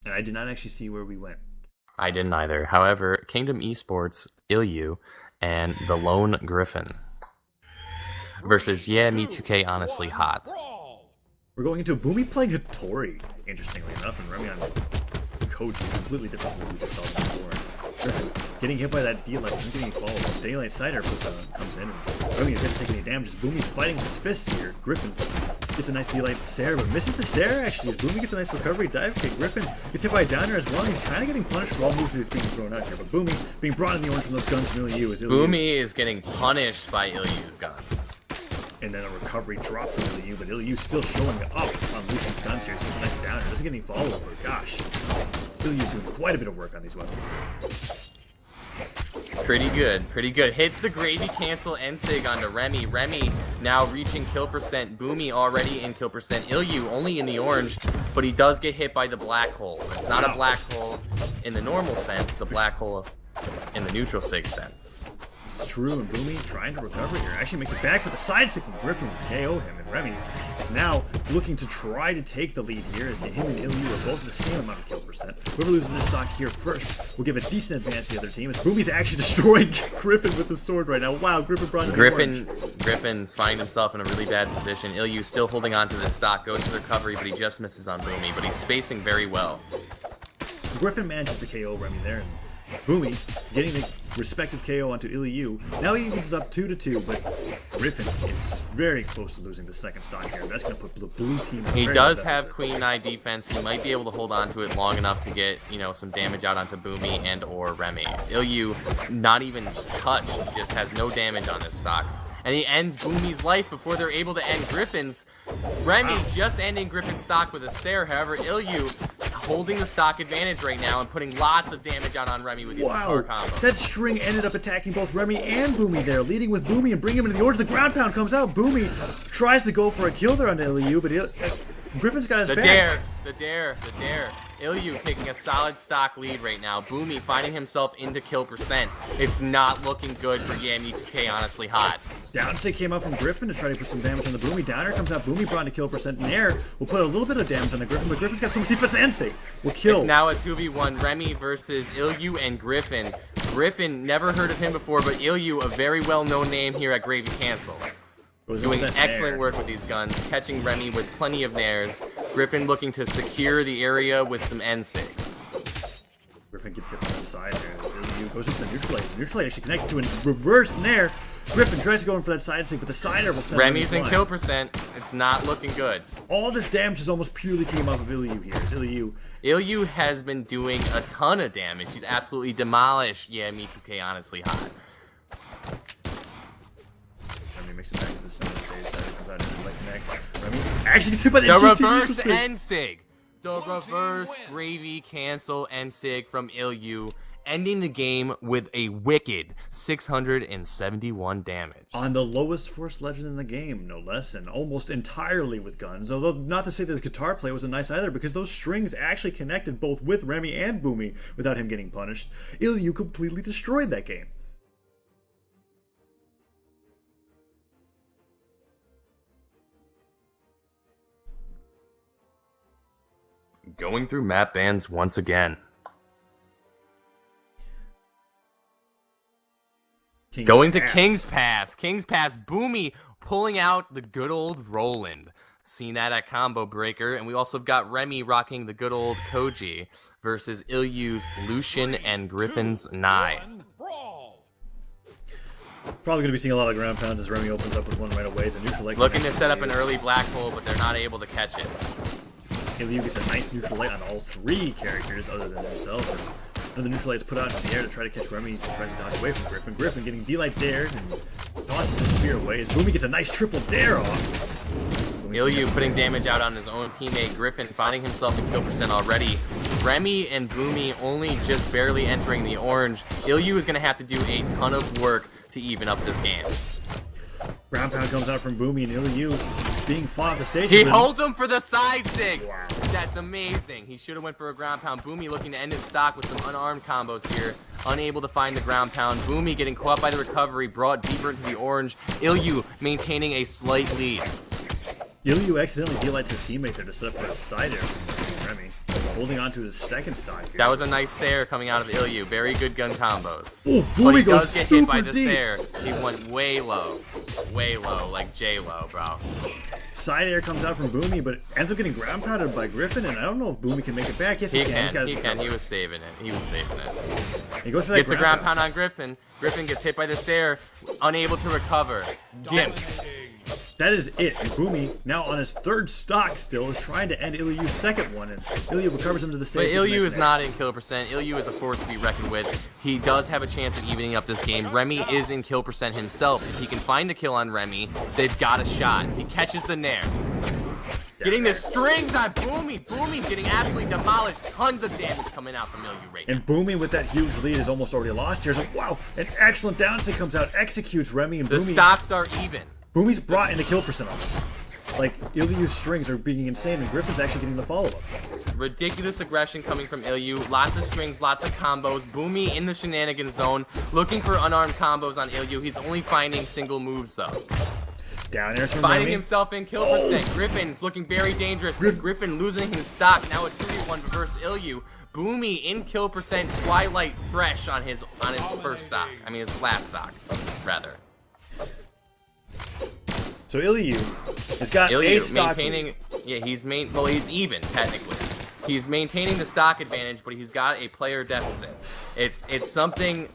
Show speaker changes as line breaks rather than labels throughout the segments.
And I did not actually see where we went.
I didn't either. However, Kingdom Esports, Ilyu, and the Lone Griffin versus YeahMe2KHonestlyHot.
We're going into Boomy playing Hattori, interestingly enough, and Remy on Coach, completely different from what we just saw before. Getting hit by that D-Light, and getting followed. Daylight Cider comes in, and Remy is going to take any damage. Boomy's fighting with his fists here. Griffin gets a nice D-Light Sarah, but misses the Sarah actually. As Boomy gets a nice recovery dive kick. Griffin gets hit by a downer as well. He's kind of getting punished for all moves he's being thrown out here, but Boomy being brought in the orange from those guns from Ilyu is Ilyu.
Boomy is getting punished by Ilyu's guns.
And then a recovery drop from Ilyu, but Ilyu still showing up on Lucien's guns here. It's a nice downer. Doesn't get any follow-over. Gosh. Ilyu's doing quite a bit of work on these weapons.
Pretty good, pretty good. Hits the gravy cancel Ensig onto Remy. Remy now reaching kill percent. Boomy already in kill percent. Ilyu only in the orange, but he does get hit by the black hole. It's not a black hole in the normal sense. It's a black hole in the neutral sig sense.
This is true, and Boomy trying to recover here. Actually makes it back with a side stick, and Griffin will KO him. And Remy is now looking to try to take the lead here as him and Ilyu are both the same amount of kill percent. Whoever loses their stock here first will give a decent advantage to the other team. As Boomy's actually destroying Griffin with the sword right now. Wow, Griffin brought in
Griffin's finding himself in a really bad position. Ilyu still holding on to the stock, goes to the recovery, but he just misses on Boomy, but he's spacing very well.
Griffin manages the KO Remy there, and Boomy getting the respective KO onto Ilyu. Now he evens it up 2-2, but Griffin is very close to losing the second stock here. That's going to put the blue team in
He does have Queen Eye defense. He might be able to hold on to it long enough to get, some damage out onto Boomy and or Remy. Ilyu, not even touched. He just has no damage on this stock. And he ends Boomy's life before they're able to end Griffin's. Remy just ending Griffin's stock with a Sarah. However, Ilyu holding the stock advantage right now and putting lots of damage on Remy with these guitar combos.
That string ended up attacking both Remy and Boomy there, leading with Boomy and bringing him into the orange. The ground pound comes out. Boomy tries to go for a kill there on Ilyu, but Griffin's got his back.
The dare. Ilyu taking a solid stock lead right now. Boomy finding himself into kill percent. It's not looking good for YeahMe2KHonestlyHot.
Downstick came out from Griffin to try to put some damage on the Boomy. Downer comes out. Boomy brought in a kill percent in there. We'll put a little bit of damage on the Griffin, but Griffin's got so much defense and save. We'll kill.
It's now a 2v1. Remy versus Ilyu and Griffin. Griffin, never heard of him before, but Ilyu, a very well-known name here at Gravy Cancel. Doing excellent work with these guns, catching Remy with plenty of nairs. Griffin looking to secure the area with some N6.
Griffin gets hit from the side there. Ilyu goes into the neutral light. The neutral light actually connects to a reverse nair. Griffin tries to go in for that side stick, but the sider will send
Remy's in kill percent. It's not looking good.
All this damage is almost purely came off of Ilyu here.
Ilyu has been doing a ton of damage. He's absolutely demolished YeahMe2KHonestlyHot.
Makes it back to the center stage side. Comes out and connects. Remy actually gets hit by the
reverse N-Sig. The reverse gravy cancel N-Sig from Ilyu, ending the game with a wicked 671 damage.
On the lowest force legend in the game, no less, and almost entirely with guns. Although, not to say that his guitar play wasn't nice either, because those strings actually connected both with Remy and Boomy without him getting punished. Ilyu completely destroyed that game.
Going through map bans once again. Going to King's Pass. King's Pass, Boomy pulling out the good old Roland. Seen that at Combo Breaker. And we also have got Remy rocking the good old Koji versus Ilyu's Lucien and Griffin's Nye.
Probably going to be seeing a lot of ground pounds as Remy opens up with one right away. So neutral light
looking to set up an early black hole, but they're not able to catch it.
Ilyu gets a nice neutral light on all three characters other than himself. And the neutral light is put out in the air to try to catch Remy. He tries to dodge away from Griffin. Griffin getting D-light dared and tosses his spear away as Boomy gets a nice triple dare off.
Ilyu putting damage out on his own teammate. Griffin finding himself in kill percent already. Remy and Boomy only just barely entering the orange. Ilyu is going to have to do a ton of work to even up this game.
Ground pound comes out from Boomy and Ilyu being fought at the stage.
He holds him for the side sig. Wow. That's amazing. He should have went for a ground pound. Boomy looking to end his stock with some unarmed combos here. Unable to find the ground pound. Boomy getting caught by the recovery, brought deeper into the orange. Ilyu maintaining a slight lead.
Ilyu accidentally delights his teammate there to set up for a side air from Remy. Holding on to his second stock here.
That was a nice Sair coming out of Ilyu. Very good gun combos.
Oh,
but he
goes
does get hit by
super
the
deep.
Sair. He went way low, like J-Lo, bro.
Side air comes out from Boomy, but ends up getting ground pounded by Griffin, and I don't know if Boomy can make it back. Yes, he can.
He can. He was saving it. He
He goes for that
gets the ground pound on Griffin. Griffin gets hit by the Sair, unable to recover. Gimp.
That is it. And Boomy, now on his third stock still, is trying to end Ilyu's second one, and Ilyu recovers him to the stage.
But Ilyu is not in kill percent. Ilyu is a force to be reckoned with. He does have a chance of evening up this game. Remy is in kill percent himself. If he can find the kill on Remy, they've got a shot. He catches the nair. Getting the strings on Boomy. Boomy's getting absolutely demolished. Tons of damage coming out from Ilyu right now.
And Boomy with that huge lead is almost already lost here. So, wow, an excellent downsig comes out, executes Remy, and
The
Boomy.
stocks are even.
Boomy's brought into kill percent on this. Like, Ilyu's strings are being insane, and Griffin's actually getting the follow-up.
Ridiculous aggression coming from Ilyu. Lots of strings, lots of combos. Boomy in the shenanigans zone, looking for unarmed combos on Ilyu. He's only finding single moves, though.
Down airs from
Finding
Remy.
himself in kill percent. Griffin's looking very dangerous. Griffin losing his stock. Now a 2v1 versus Ilyu. Boomy in kill percent. Twilight fresh on his first stock. I mean his last stock, rather.
So Ilyu has got a stock
maintaining. Yeah, he's even technically. He's maintaining the stock advantage, but he's got a player deficit. It's something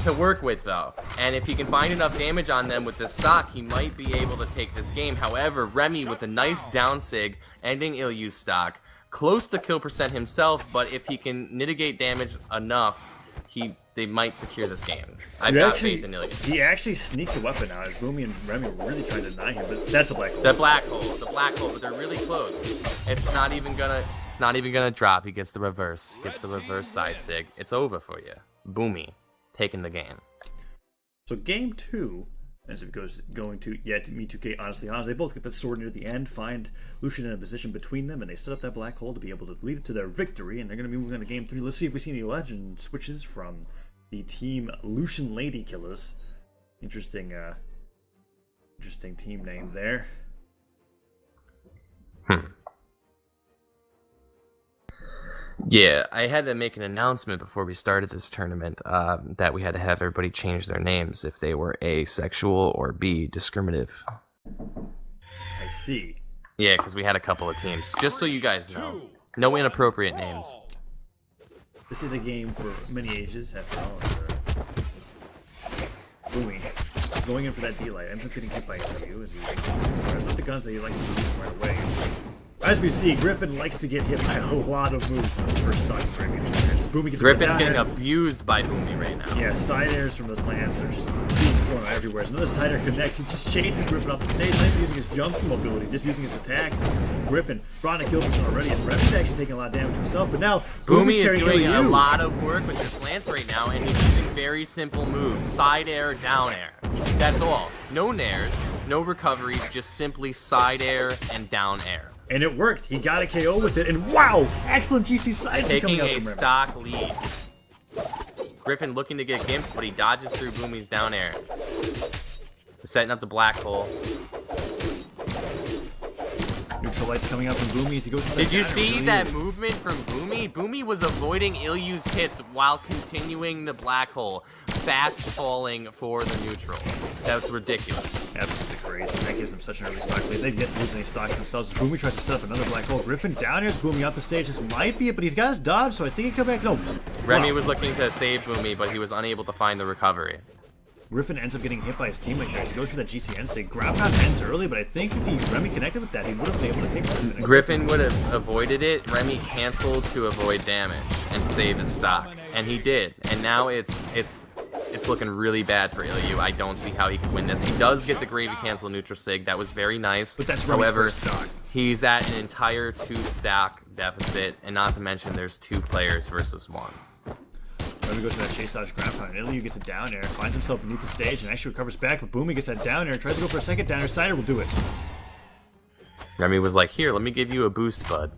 to work with, though. And if he can find enough damage on them with this stock, he might be able to take this game. However, Remy with a nice down sig, ending Ilyu's stock, close to kill percent himself, but if he can mitigate damage enough, they might secure this game. I've got faith in Ilyu.
He actually sneaks a weapon out as Boomy and Remy were really trying to deny him, but that's a black hole.
The black hole, but they're really close. It's not even gonna drop. He gets the reverse. Side sig. It's over for you. Boomy taking the game.
So game 2, as it going to YeahMe2KHonestlyHot, they both get the sword near the end, find Lucien in a position between them, and they set up that black hole to be able to lead it to their victory, and they're going to be moving on to game 3. Let's see if we see any legend switches from the team LucienLadyKillaz. Interesting team name there.
Yeah, I had to make an announcement before we started this tournament that we had to have everybody change their names if they were A, sexual, or B, discriminative.
I see.
Yeah, because we had a couple of teams. Just so you guys know. No inappropriate names.
This is a game for many ages, after all. Boomy going in for that D-light. Ends up getting hit by Ilyu as he fires up the guns that he likes to use right away. As we see, Griffin likes to get hit by a lot of moves in his first stock frame.
Griffin's getting abused by Boomy right now.
Yeah, side airs from those lances are just being thrown everywhere. As another side air connects, he just chases Griffin off the stage, not even using his jump mobility, just using his attacks. Griffin brought in kill percent already, and Revy's actually taking a lot of damage himself, but now
Boomy is
carrying
doing
Ilyu.
a lot of work with this lance right now, and he's using very simple moves. Side air, down air. That's all. No nairs, no recoveries, just simply side air and down air.
And it worked. He got a KO with it, and wow! Excellent GC side
taking
coming out
a
from Remy.
stock lead. Griffin looking to get gimped, but he dodges through Boomy's down air. Setting up the black hole.
Neutral lights coming out from Boomy as he goes.
Did you see that movement from Boomy? Boomy was avoiding Ilyu's hits while continuing the black hole, fast falling for the neutral. That was ridiculous.
Absolutely crazy. That gives them such an early stock lead. They get losing any stocks themselves. Boomy tries to set up another black hole. Griffin down here's Boomy off the stage. This might be it, but he's got his dodge, so I think he come back. No.
Remy was looking to save Boomy, but he was unable to find the recovery.
Griffin ends up getting hit by his teammate there. He goes for that GCN stick. Ground pound ends early, but I think if Remy connected with that, he would have been able to pick Griffin.
Griffin would have avoided it. Remy canceled to avoid damage and save his stock, and he did. And now it's looking really bad for Ilyu. I don't see how he could win this. He does get the gravy cancel neutral sig. That was very nice.
But that's Remy's
however,
first stock.
He's at an entire 2-stock deficit, and not to mention there's 2 players versus 1.
Remy goes for that chase dodge ground pound. Ilyu gets a down air, finds himself beneath the stage, and actually recovers back. But Boomy gets that down air, tries to go for a second down air. Cider will do it.
Remy was like, "Here, let me give you a boost, bud."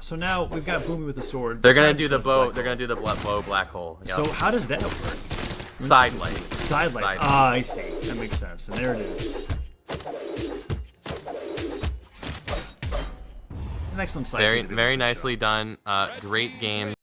So now we've got Boomy with the sword.
They're gonna do the bow. They're gonna do the bow black hole. Yep.
So how does that work?
Side light.
Side lights. Ah, I see. That makes sense. And there it is. an excellent side.
Very nicely done. Great game.